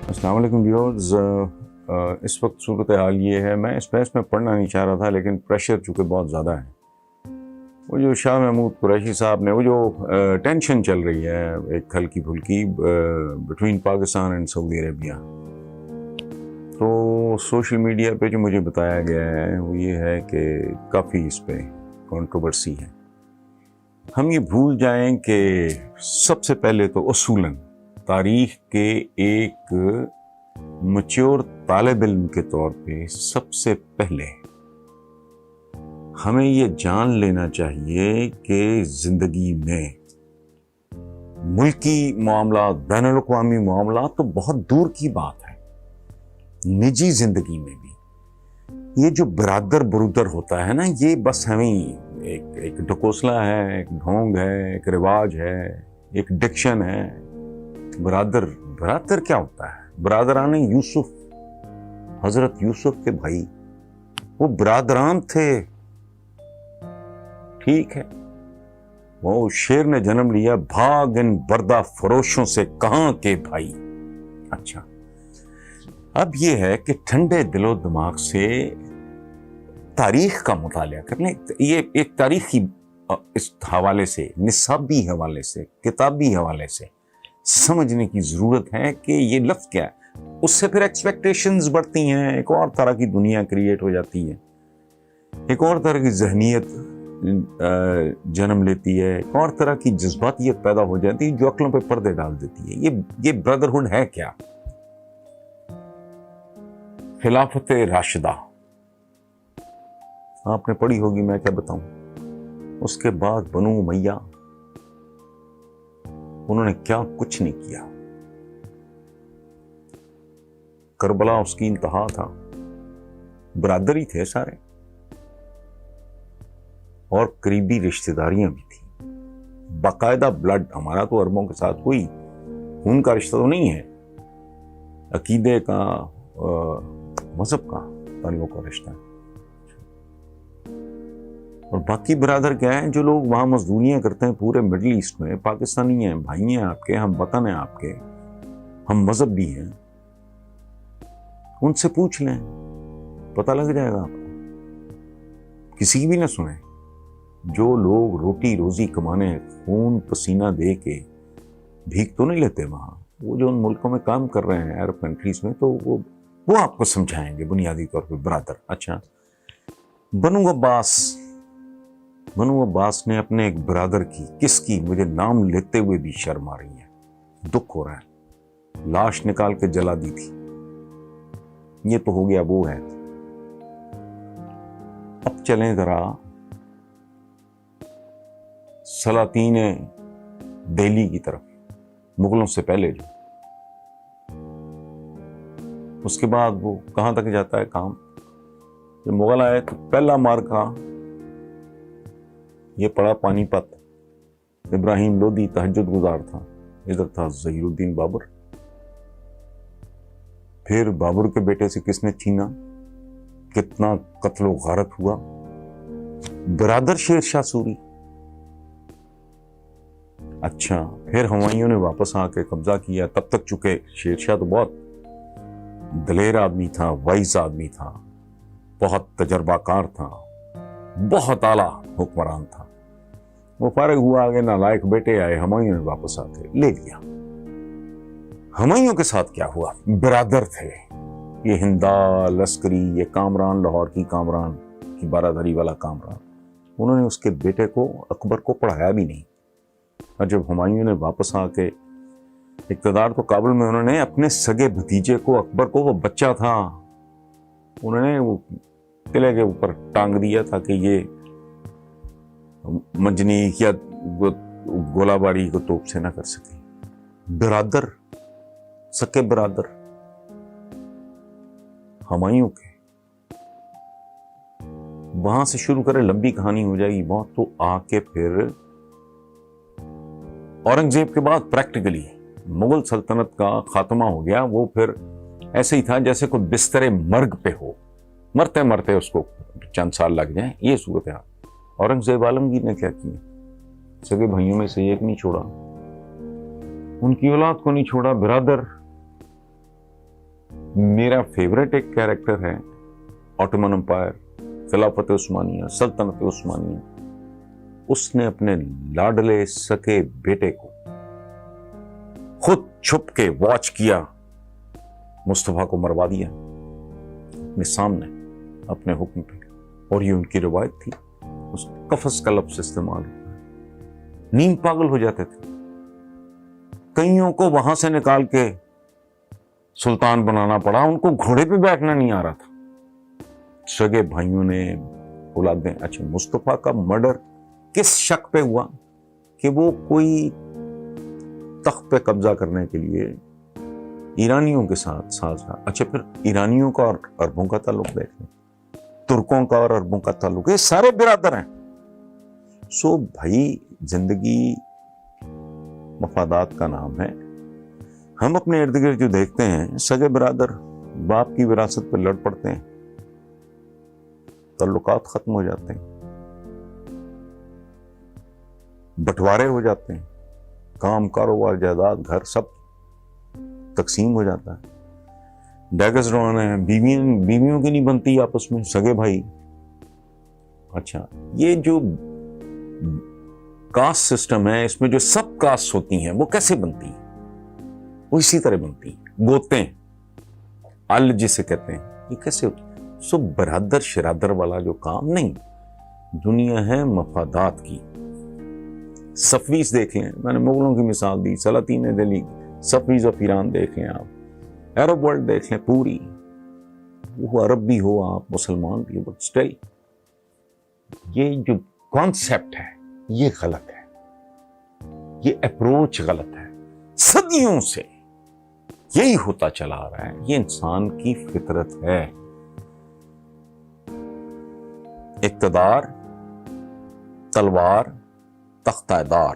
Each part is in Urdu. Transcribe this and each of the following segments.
السلام علیکم ویورز. اس وقت صورتحال یہ ہے، میں اس بحث میں پڑھنا نہیں چاہ رہا تھا لیکن پریشر چونکہ بہت زیادہ ہے. وہ جو شاہ محمود قریشی صاحب نے وہ جو ٹینشن چل رہی ہے ایک ہلکی پھلکی بٹوین پاکستان اینڈ سعودی عربیہ، تو سوشل میڈیا پہ جو مجھے بتایا گیا ہے وہ یہ ہے کہ کافی اس پہ کنٹروورسی ہے. ہم یہ بھول جائیں کہ سب سے پہلے تو اصولاً تاریخ کے ایک میچور طالب علم کے طور پہ سب سے پہلے ہمیں یہ جان لینا چاہیے کہ زندگی میں ملکی معاملات، بین الاقوامی معاملات تو بہت دور کی بات ہے، نجی زندگی میں بھی یہ جو برادر برودر ہوتا ہے نا، یہ بس ہمیں ایک ڈھکوسلا ہے، ایک ڈھونگ ہے، ایک رواج ہے، ایک ڈکشن ہے. برادر کیا ہوتا ہے؟ برادران یوسف، حضرت یوسف کے بھائی وہ برادران تھے، ٹھیک ہے. وہ شیر نے جنم لیا، بھاگ ان بردہ فروشوں سے کہاں کے بھائی. اچھا، اب یہ ہے کہ ٹھنڈے دل و دماغ سے تاریخ کا مطالعہ کر لیں. یہ ایک تاریخی اس حوالے سے، نصابی حوالے سے، کتابی حوالے سے سمجھنے کی ضرورت ہے کہ یہ لفظ کیا ہے. اس سے پھر ایکسپیکٹیشنز بڑھتی ہیں، ایک اور طرح کی دنیا کریٹ ہو جاتی ہے، ایک اور طرح کی ذہنیت جنم لیتی ہے، ایک اور طرح کی جذباتیت پیدا ہو جاتی ہے جو عقلوں پہ پردے ڈال دیتی ہے. یہ بردرہڈ ہے کیا؟ خلافت راشدہ آپ نے پڑھی ہوگی، میں کیا بتاؤں. اس کے بعد بنو امیہ، انہوں نے کیا کچھ نہیں کیا. کربلا اس کی انتہا تھا، برادر ہی تھے سارے، اور قریبی رشتہ داریاں بھی تھیں، باقاعدہ بلڈ. ہمارا تو عربوں کے ساتھ کوئی خون کا رشتہ تو نہیں ہے، عقیدے کا، مذہب کا تعلقوں کا رشتہ ہے. اور باقی برادر کیا ہیں؟ جو لوگ وہاں مزدوریاں کرتے ہیں پورے مڈل ایسٹ میں، پاکستانی ہیں، بھائی ہیں آپ کے، ہم وطن ہیں آپ کے، ہم مذہب بھی ہیں. ان سے پوچھ لیں، پتہ لگ جائے گا آپ کو. کسی کی بھی نہ سنیں. جو لوگ روٹی روزی کمانے خون پسینہ دے کے بھیک تو نہیں لیتے وہاں، وہ جو ان ملکوں میں کام کر رہے ہیں عرب کنٹریز میں، تو وہ آپ کو سمجھائیں گے بنیادی طور پہ برادر. اچھا، بنو عباس نے اپنے ایک برادر کی، کس کی مجھے نام لیتے ہوئے بھی شرم آ رہی ہے، دکھ ہو رہا ہے، لاش نکال کے جلا دی تھی. یہ تو ہو گیا وہ ہے. اب چلیں ذرا سلاطین دہلی کی طرف، مغلوں سے پہلے جو، اس کے بعد وہ کہاں تک جاتا ہے کام. جب مغل آئے تو پہلا مارکا یہ پڑا پانی پت. ابراہیم لودھی تہجد گزار تھا، ادھر تھا ظہیر الدین بابر. پھر بابر کے بیٹے سے کس نے چھینا، کتنا قتل و غارت ہوا. برادر شیر شاہ سوری. اچھا، پھر ہمایوں نے واپس آ کے قبضہ کیا. تب تک چکے شیر شاہ تو بہت دلیر آدمی تھا، وائز آدمی تھا، بہت تجربہ کار تھا، بہت اعلیٰ حکمران تھا. وہ فارغ ہوا، آگے نالائق بیٹے آئے، ہمایوں نے واپس آ کے لے لیا. ہمایوں کے ساتھ کیا ہوا؟ برادر تھے یہ ہندا لشکری، یہ کامران، لاہور کی کامران کی بارادری والا کامران. انہوں نے اس کے بیٹے کو، اکبر کو، پڑھایا بھی نہیں. اور جب ہمایوں نے واپس آ کے اقتدار تو کابل میں، انہوں نے اپنے سگے بھتیجے کو، اکبر کو، وہ بچہ تھا، انہوں نے وہ قلعے کے اوپر ٹانگ دیا تھا کہ یہ منجنیق یا گولہ باری کو توپ سے نہ کر سکے. برادر، سکے برادر ہمایوں کے. وہاں سے شروع کرے، لمبی کہانی ہو جائے گی بہت. تو آ کے پھر اورنگزیب کے بعد پریکٹیکلی مغل سلطنت کا خاتمہ ہو گیا. وہ پھر ایسے ہی تھا جیسے کوئی بستر مرگ پہ ہو، مرتے مرتے اس کو چند سال لگ جائیں، یہ صورت ہے. اورنگزیب عالمگیر نے کیا کیا؟ سگے بھائیوں میں سے ایک نہیں چھوڑا، ان کی اولاد کو نہیں چھوڑا. برادر میرا فیوریٹ ایک کیریکٹر ہے آٹومن امپائر، خلافت عثمانیہ، سلطنت عثمانیہ. اس نے اپنے لاڈلے سکے بیٹے کو خود چھپ کے واچ کیا، مصطفیٰ کو مروا دیا اپنے سامنے اپنے حکم پہ. اور یہ ان کی روایت تھی. اس قفص کا لفظ استعمال ہوتا ہے. نیند پاگل ہو جاتے تھے. کئیوں کو وہاں سے نکال کے سلطان بنانا پڑا، ان کو گھوڑے پہ بیٹھنا نہیں آ رہا تھا. سگے بھائیوں نے اولادیں. اچھا، مصطفیٰ کا مرڈر کس شک پہ ہوا؟ کہ وہ کوئی تخت پہ قبضہ کرنے کے لیے ایرانیوں کے ساتھ ساز رہا. اچھا، پھر ایرانیوں کا اور عربوں کا تعلق دیکھ لیں، ترکوں کا اور عربوں کا تعلق، یہ سارے برادر ہیں. سو بھائی، زندگی مفادات کا نام ہے. ہم اپنے ارد گرد جو دیکھتے ہیں، سگے برادر باپ کی وراثت پہ لڑ پڑتے ہیں، تعلقات ختم ہو جاتے ہیں، بٹوارے ہو جاتے ہیں، کام، کاروبار، جائیداد، گھر سب تقسیم ہو جاتا ہے. ڈیگز رونا ہے، بیویوں کی نہیں بنتی آپس میں، سگے بھائی. اچھا، یہ جو کاسٹ سسٹم ہے، اس میں جو سب کاسٹ ہوتی ہیں وہ کیسے بنتی ہیں؟ وہ اسی طرح بنتی ہیں. گوتے ال جسے کہتے ہیں، یہ کیسے ہوتی ہے؟ سو برادر شرادر والا جو کام نہیں. دنیا ہے مفادات کی. صفویز دیکھ لیں، میں نے مغلوں کی مثال دی، سلاطین دہلی، صفویز آف ایران دیکھ لیں آپ، عرب ورلڈ دیکھ لیں پوری. وہ عرب بھی ہو آپ، مسلمان بھی ہو، بٹ اسٹل یہ جو کانسیپٹ ہے یہ غلط ہے، یہ اپروچ غلط ہے. صدیوں سے یہی ہوتا چلا آ رہا ہے. یہ انسان کی فطرت ہے. اقتدار، تلوار، تختہ دار،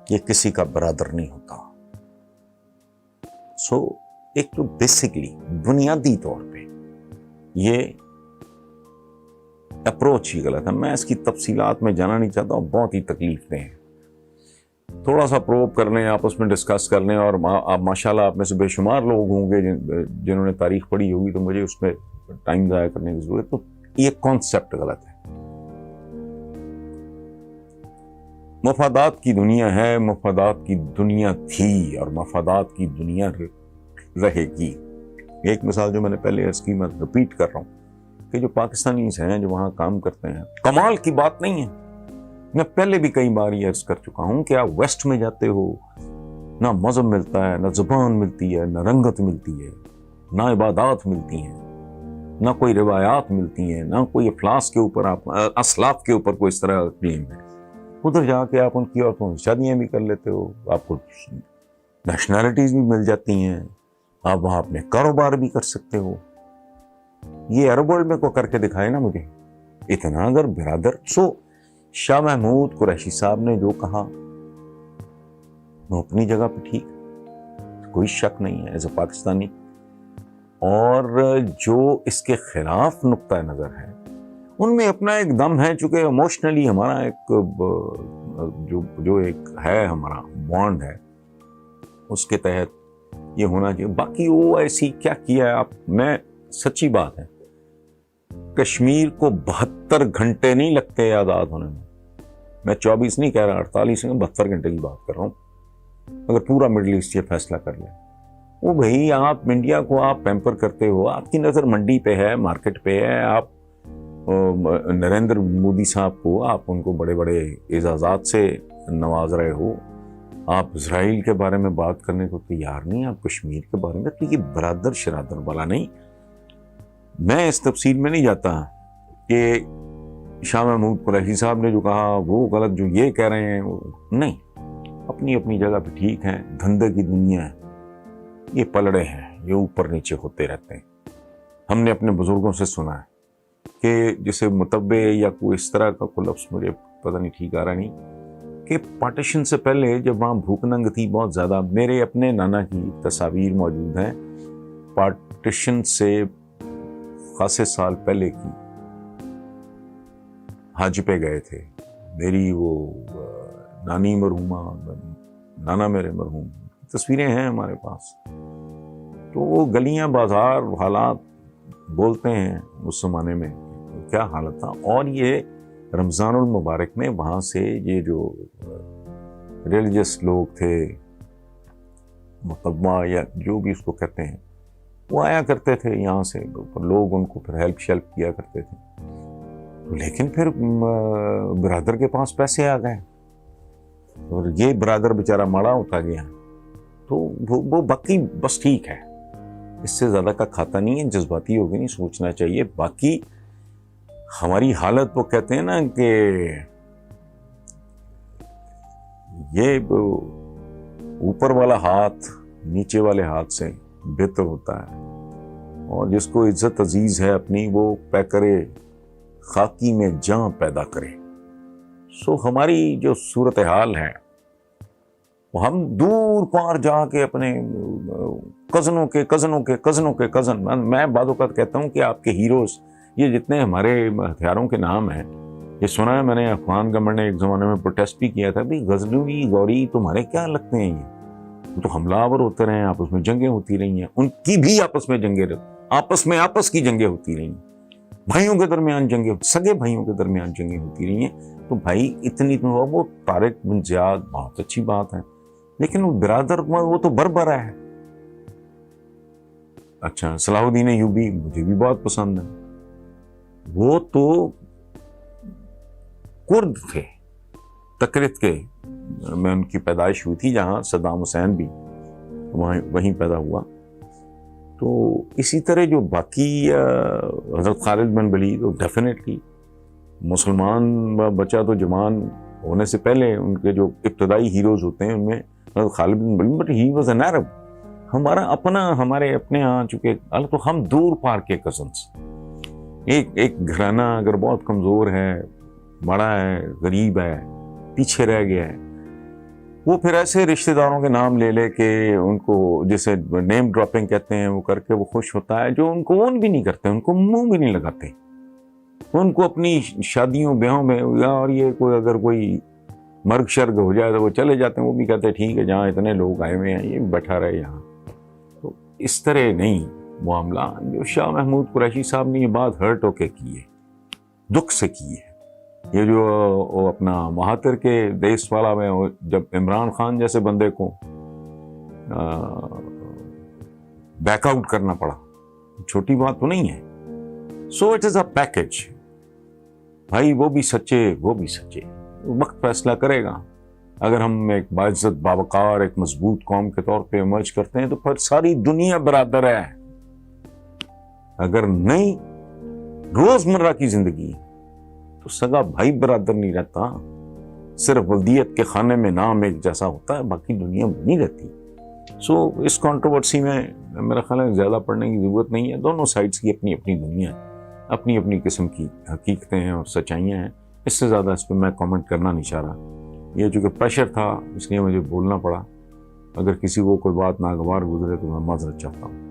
یہ کسی کا برادر نہیں ہوتا. سو ایک تو بیسکلی بنیادی طور پہ یہ اپروچ ہی غلط ہے. میں اس کی تفصیلات میں جانا نہیں چاہتا ہوں، بہت ہی تکلیف دہ ہیں. تھوڑا سا پروب کر لیں، آپس میں ڈسکس کر لیں. اور آپ ماشاءاللہ آپ میں سے بے شمار لوگ ہوں گے جنہوں نے تاریخ پڑھی ہوگی، تو مجھے اس میں ٹائم ضائع کرنے کی ضرورت. تو یہ کانسیپٹ غلط ہے. مفادات کی دنیا ہے، مفادات کی دنیا تھی، اور مفادات کی دنیا رہے گی. ایک مثال جو میں نے پہلے عرض کی، میں رپیٹ کر رہا ہوں، کہ جو پاکستانیز ہیں جو وہاں کام کرتے ہیں، کمال کی بات نہیں ہے. میں پہلے بھی کئی بار یہ عرض کر چکا ہوں کہ آپ ویسٹ میں جاتے ہو، نہ مذہب ملتا ہے، نہ زبان ملتی ہے، نہ رنگت ملتی ہے، نہ عبادات ملتی ہیں، نہ کوئی روایات ملتی ہیں، نہ کوئی افلاس کے اوپر اسلاف کے اوپر کوئی اس طرح کلیم ہے. ادھر جا کے آپ ان کی عورتوں سے شادیاں بھی کر لیتے ہو، آپ کو نیشنلٹیز بھی مل جاتی ہیں، آپ وہاں اپنے کاروبار بھی کر سکتے ہو. یہ عرب ورلڈ میں کو کر کے دکھائے نا مجھے. اتنا اگر برادر. سو شاہ محمود قریشی صاحب نے جو کہا وہ اپنی جگہ پہ ٹھیک، کوئی شک نہیں ہے ایز اے پاکستانی. اور جو اس کے خلاف نقطہ نظر ہے ان میں اپنا ایک دم ہے، چونکہ ایموشنلی ہمارا ایک جو ایک ہے ہمارا بانڈ ہے، اس کے تحت یہ ہونا چاہیے. باقی وہ ایسی کیا کیا ہے آپ. میں سچی بات ہے، کشمیر کو 72 گھنٹے نہیں لگتے آزاد ہونے میں. میں 24 نہیں کہہ رہا، 48 نہیں، 72 گھنٹے کی بات کر رہا ہوں. اگر پورا مڈل ایسٹ یہ فیصلہ کر لے، وہ بھائی آپ انڈیا کو آپ پیمپر کرتے ہو، آپ کی نظر منڈی پہ ہے، مارکیٹ پہ ہے. آپ نریندر مودی صاحب کو آپ ان کو بڑے بڑے اعزازات سے نواز رہے ہو. آپ اسرائیل کے بارے میں بات کرنے کو تیار نہیں، آپ کشمیر کے بارے میں. تو یہ برادر شرادر والا نہیں. میں اس تفصیل میں نہیں جاتا کہ شاہ محمود قریشی صاحب نے جو کہا وہ غلط، جو یہ کہہ رہے ہیں وہ نہیں. اپنی اپنی جگہ پہ ٹھیک ہیں. دھندے کی دنیا ہے، یہ پلڑے ہیں، یہ اوپر نیچے ہوتے رہتے ہیں. ہم نے اپنے بزرگوں سے سنا ہے کہ جسے متبع یا کوئی اس طرح کا کوئی لفظ مجھے پتہ نہیں ٹھیک آ رہا نہیں، کہ پارٹیشن سے پہلے جب وہاں بھوک ننگ تھی بہت زیادہ. میرے اپنے نانا کی تصاویر موجود ہیں پارٹیشن سے خاصے سال پہلے کی. حج پہ گئے تھے. میری وہ نانی مرحومہ، نانا میرے مرحوم، تصویریں ہیں ہمارے پاس. تو وہ گلیاں بازار حالات بولتے ہیں اس زمانے میں کیا حالت تھا. اور یہ رمضان المبارک میں وہاں سے یہ جو ریلیجس لوگ تھے مقدمہ یا جو بھی اس کو کہتے ہیں وہ آیا کرتے تھے یہاں سے, لوگ ان کو پھر ہیلپ شیلپ کیا کرتے تھے. لیکن پھر برادر کے پاس پیسے آ گئے اور یہ برادر بیچارہ ماڑا ہوتا گیا, تو وہ باقی بس ٹھیک ہے, اس سے زیادہ کا کھاتا نہیں ہے, جذباتی ہوگی نہیں, سوچنا چاہیے. باقی ہماری حالت وہ کہتے ہیں نا کہ یہ اوپر والا ہاتھ نیچے والے ہاتھ سے بہتر ہوتا ہے, اور جس کو عزت عزیز ہے اپنی وہ پیکرے خاکی میں جاں پیدا کرے. سو ہماری جو صورتحال ہے وہ ہم دور پار جا کے اپنے کزنوں کے کزن میں بعض اوقات کہتا ہوں کہ آپ کے ہیروز یہ جتنے ہمارے ہتھیاروں کے نام ہیں, یہ سنا ہے میں نے افغان گورنمنٹ نے ایک زمانے میں پروٹیسٹ بھی کیا تھا, بھائی غزنوی گوری تمہارے کیا لگتے ہیں, یہ تو حملہ آور ہوتے رہے ہیں, آپس میں جنگیں ہوتی رہی ہیں, ان کی بھی آپس میں جنگیں آپس کی جنگیں ہوتی رہی ہیں, بھائیوں کے درمیان جنگیں, سگے بھائیوں کے درمیان جنگیں ہوتی رہی ہیں. تو بھائی اتنی تو وہ طارق بن زیاد بہت اچھی بات ہے, لیکن وہ برادر وہ تو بربرا ہے. اچھا صلاح الدین ایوبی مجھے بھی بہت پسند ہے, وہ تو کرد تھے, تکرت کے میں ان کی پیدائش ہوئی تھی جہاں صدام حسین بھی وہیں پیدا ہوا. تو اسی طرح جو باقی حضرت خالد بن ولید تو ڈیفینیٹلی مسلمان بچہ تو جوان ہونے سے پہلے ان کے جو ابتدائی ہیروز ہوتے ہیں ان میں حضرت خالد بن ولید, بٹ ہی واز این عرب. ہمارے اپنے ہاں چونکہ تو ہم دور پار کے کزنس, ایک گھرانہ اگر بہت کمزور ہے, بڑا ہے, غریب ہے, پیچھے رہ گیا ہے, وہ پھر ایسے رشتہ داروں کے نام لے لے کے ان کو جیسے نیم ڈراپنگ کہتے ہیں وہ کر کے وہ خوش ہوتا ہے, جو ان کو اون بھی نہیں کرتے, ان کو منہ بھی نہیں لگاتے, ان کو اپنی شادیوں بیاہوں میں اور یہ اگر کوئی مرگ شرگ ہو جائے تو وہ چلے جاتے ہیں, وہ بھی کہتے ہیں ٹھیک ہے جہاں اتنے لوگ آئے ہوئے ہیں یہ بیٹھا رہے یہاں. تو اس طرح نہیں معاملہ. جو شاہ محمود قریشی صاحب نے یہ بات ہرٹ ہو کے کی ہے, دکھ سے کی ہے. یہ جو اپنا مہاتر کے دیس والا میں جب عمران خان جیسے بندے کو بیک آؤٹ کرنا پڑا, چھوٹی بات تو نہیں ہے. So it is a package. بھائی وہ بھی سچے, وقت فیصلہ کرے گا. اگر ہم ایک باعزت باوقار ایک مضبوط قوم کے طور پہ ایمرج کرتے ہیں تو پھر ساری دنیا برادر ہے. اگر نہیں روزمرہ کی زندگی تو سگا بھائی برادر نہیں رہتا, صرف ولدیت کے خانے میں نام ایک جیسا ہوتا ہے, باقی دنیا نہیں رہتی. سو اس کنٹروورسی میں میرا خیال ہے زیادہ پڑھنے کی ضرورت نہیں ہے. دونوں سائڈز کی اپنی اپنی دنیا ہے, اپنی اپنی قسم کی حقیقتیں ہیں اور سچائیاں ہیں. اس سے زیادہ اس پہ میں کامنٹ کرنا نہیں چاہ رہا. یہ چونکہ پریشر تھا اس لیے مجھے بولنا پڑا. اگر کسی کو کوئی بات ناگوار گزرے تو میں معذرت چاہتا ہوں.